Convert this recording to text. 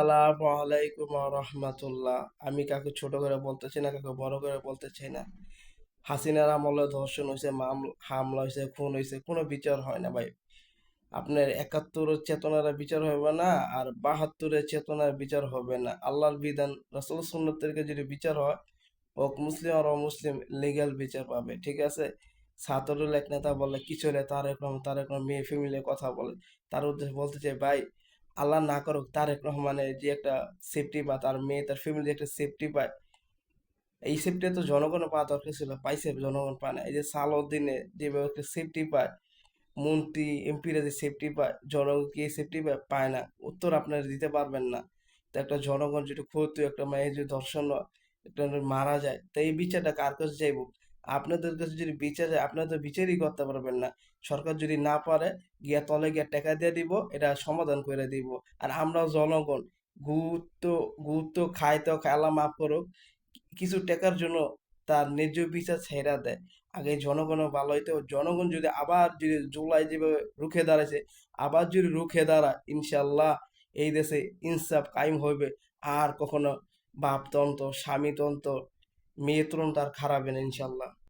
আসসালামু আলাইকুম রহমতুল্লাহ। আমি কাউকে ছোট করে বলতেছি না, কাউকে বড় করে বলতে চাই না। হাসিনার আমলে ধর্ষণ হয়েছে, হামলা হয়েছে, খুন হয়েছে, কোনো বিচার হয় না ভাই। আপনার ৭১-এর চেতনার বিচার হবে না, আর ৭২-এর চেতনার বিচার হবে না। আল্লাহর বিধান, রাসূল সুন্নতের যদি বিচার হয়, ও মুসলিম আর অমুসলিম লিগ্যাল বিচার পাবে, ঠিক আছে? ছাত্রদল এক নেতা বলে কি চলে তারেক রহমান মেয়ে ফ্যামিলির কথা বলে। তার উদ্দেশ্যে বলতে চাই ভাই, আল্লাহ না করুক তারেক রহমানের যে একটা সেফটি বা তার মেয়ে তার ফ্যামিলি একটা সেফটি পায়, এই সেফটিটা তো জনগণ পাওয়া দরকার ছিল, পাইছে? জনগণ পায় না। এই যে সালাউদ্দিনে যেভাবে একটা সেফটি পায়, মন্ত্রী এমপিরা যে সেফটি পায়, জনগণ কি সেফটি পায়? পায় না। উত্তর আপনারা দিতে পারবেন না। তো একটা জনগণ যদি ক্ষতি, একটা মেয়ে যদি ধর্ষণ হয়, একটা মেয়ে মারা যায়, তো এই বিচারটা কার কাছে যাইব? আপনাদের কাছে যদি বিচার যায়, আপনারা তো বিচারই করতে পারবেন না। সরকার যদি না পারে, গিয়া তলে গিয়া টাকা দিয়ে দিব, এটা সমাধান করে দিব। আর আমরাও জনগণ, গুরুত্ব গুরুত্ব খাই তো খাই, আল্লাহ মাফ করুক, কিছু টাকার জন্য তার ন্যায্য বিচার ছেড়া দেয়। আগে জনগণের ভালো হইতো। জনগণ যদি আবার যদি জুলাই যেভাবে রুখে দাঁড়াইছে, আবার যদি রুখে দাঁড়ায়, ইনশাল্লাহ এই দেশে ইনসাফ কায়েম হইবে। আর কখনো বাপতন্ত্র, স্বামীতন্ত্র, মেয়েতন্ত্র আর খারাপ হবে না, ইনশাল্লাহ।